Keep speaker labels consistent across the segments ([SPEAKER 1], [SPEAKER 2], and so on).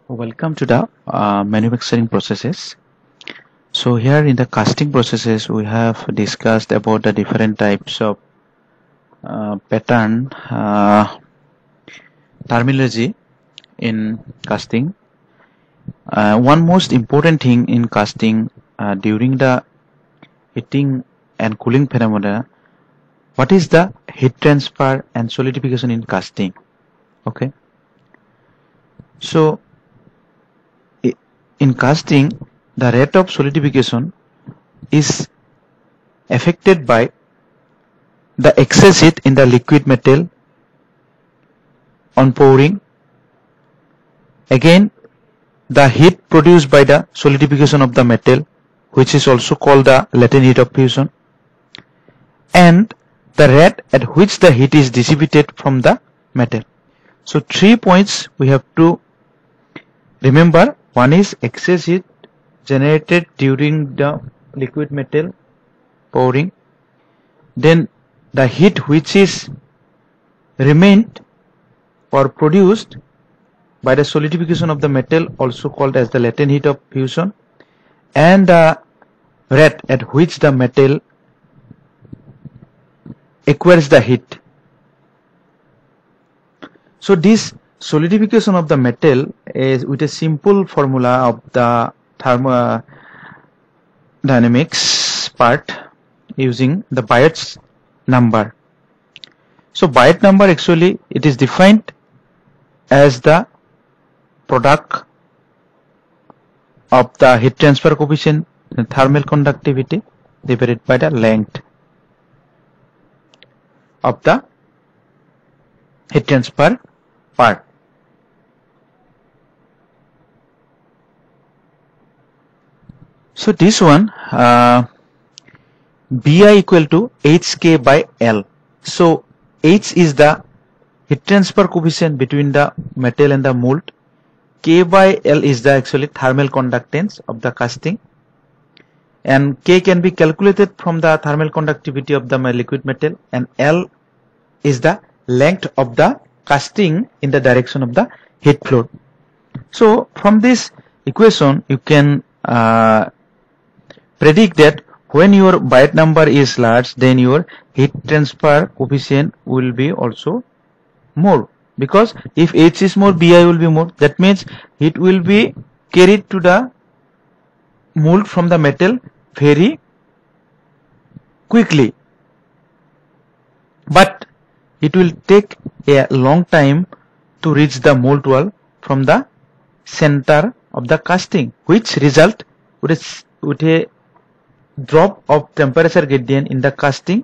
[SPEAKER 1] Welcome to the manufacturing processes. So here in the casting processes, we have discussed about the different types of pattern terminology in casting. One most important thing in casting during the heating and cooling phenomena, what is the heat transfer and solidification in casting? Okay. So in casting, the rate of solidification is affected by the excess heat in the liquid metal on pouring. Again, the heat produced by the solidification of the metal, which is also called the latent heat of fusion, and the rate at which the heat is dissipated from the metal. So 3 points we have to remember. One is excess heat generated during the liquid metal pouring. Then the heat which is remained or produced by the solidification of the metal, also called as the latent heat of fusion, and the rate at which the metal acquires the heat. So this solidification of the metal is with a simple formula of the thermodynamics part using the Biot's number. So Biot number actually it is defined as the product of the heat transfer coefficient and thermal conductivity divided by the length of the heat transfer part. So this one Bi equal to Hk by L. So H is the heat transfer coefficient between the metal and the mold. K by L is the actually thermal conductance of the casting, and K can be calculated from the thermal conductivity of the liquid metal, and L is the length of the casting in the direction of the heat flow. So from this equation you can predict that when your Biot number is large, then your heat transfer coefficient will be also more, because if H is more, Bi will be more. That means heat will be carried to the mold from the metal very quickly, but it will take a long time to reach the mold wall from the center of the casting, which result with a drop of temperature gradient in the casting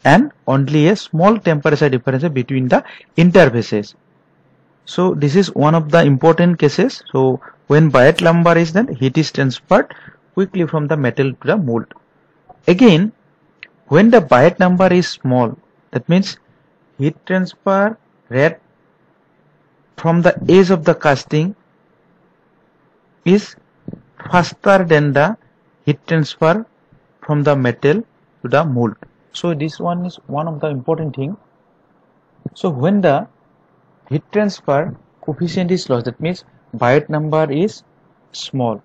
[SPEAKER 1] and only a small temperature difference between the interfaces. So this is one of the important cases. So when Biot number is then heat is transferred quickly from the metal to the mold. Again, when the Biot number is small, that means heat transfer rate from the edge of the casting is faster than the heat transfer from the metal to the mold. So this one is one of the important thing. So when the heat transfer coefficient is lost, that means Biot number is small,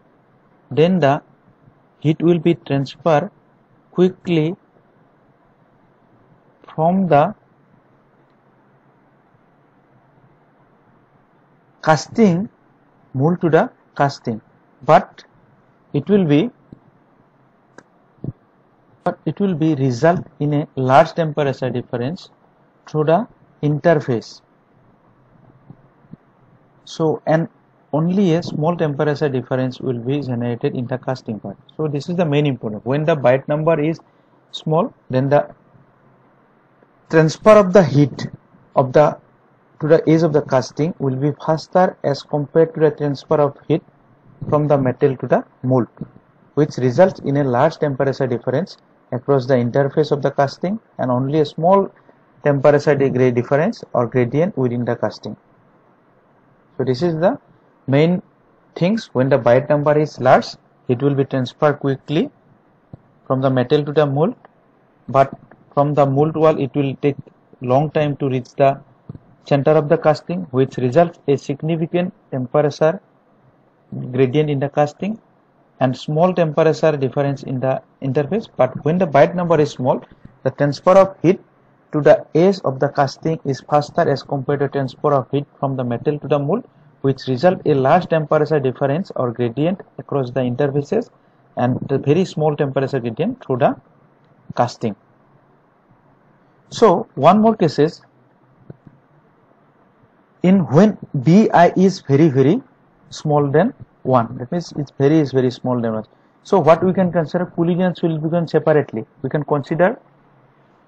[SPEAKER 1] then the heat will be transferred quickly from the casting mold to the casting, but it will be result in a large temperature difference through the interface. So and only a small temperature difference will be generated in the casting part. So this is the main important. When the Biot number is small, then the transfer of the heat of the to the edge of the casting will be faster as compared to the transfer of heat from the metal to the mold, which results in a large temperature difference across the interface of the casting and only a small temperature degree difference or gradient within the casting. So this is the main things. When the Biot number is large, it will be transferred quickly from the metal to the mold, but from the mold wall it will take long time to reach the center of the casting, which results a significant temperature gradient in the casting and small temperature difference in the interface. But when the bite number is small, the transfer of heat to the edge of the casting is faster as compared to transfer of heat from the metal to the mold, which result a large temperature difference or gradient across the interfaces and the very small temperature gradient through the casting. So one more case is in when Bi is very small than 1, that means it's very small than 1. So what we can consider cooling and solidification separately. We can consider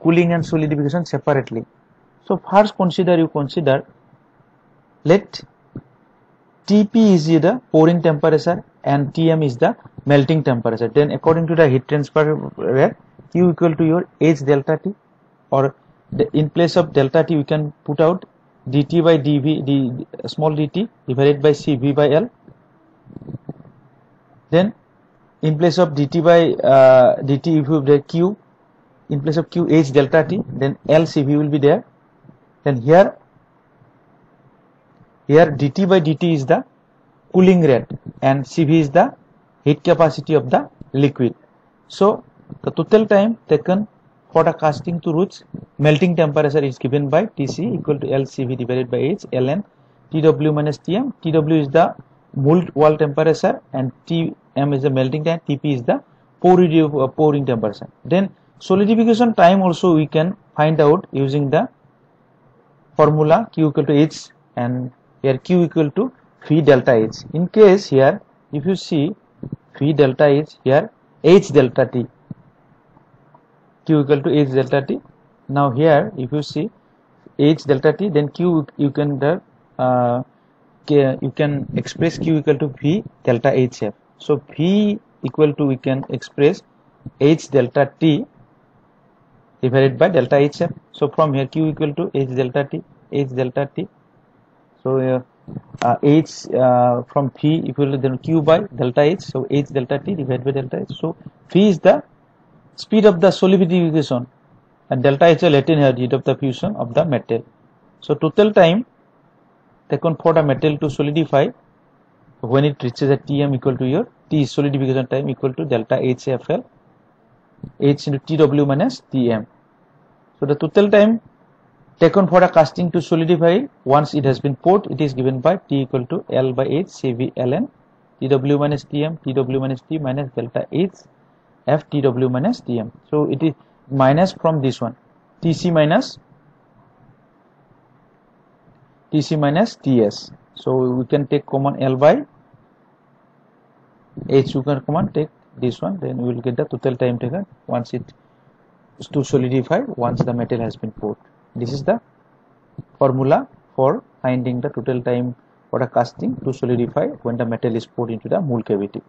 [SPEAKER 1] cooling and solidification separately. So first consider let Tp is the pouring temperature and Tm is the melting temperature. Then according to the heat transfer rate, Q equal to your H delta T, or in place of delta T we can put out dt by dv, small dt divided by Cv by L. Then in place of dt by dt, if you have Q, in place of Q H delta T, then L Cv will be there. Then here dt by dt is the cooling rate and Cv is the heat capacity of the liquid. So the total time taken for the casting to reach melting temperature is given by Tc equal to LCV divided by H ln Tw minus Tm. Tw is the mold wall temperature and Tm is the melting time, Tp is the pouring temperature. Then solidification time also we can find out using the formula Q equal to H, and here Q equal to V delta H. In case here if you see V delta H, here H delta T, Q equal to H delta T. Now here if you see H delta T, then Q you can express Q equal to V delta HF. So V equal to we can express H delta T divided by delta HF. So from here Q equal to H delta T. So H from V equal to then Q by delta H. So H delta T divided by delta H. So V is the speed of the solidification and delta H is the latent heat of the fusion of the metal. So total time taken for the metal to solidify when it reaches a Tm equal to your T solidification time equal to delta HFL H into Tw minus Tm. So the total time taken for a casting to solidify once it has been poured, it is given by T equal to L by H Cv ln Tw minus Tm, Tw minus T minus delta H F Tw minus Tm. So it is minus from this one Tc minus Ts. So we can take common L by H, you can common take this one, then we will get the total time taken once it is to solidify once the metal has been poured. This is the formula for finding the total time for a casting to solidify when the metal is poured into the mold cavity.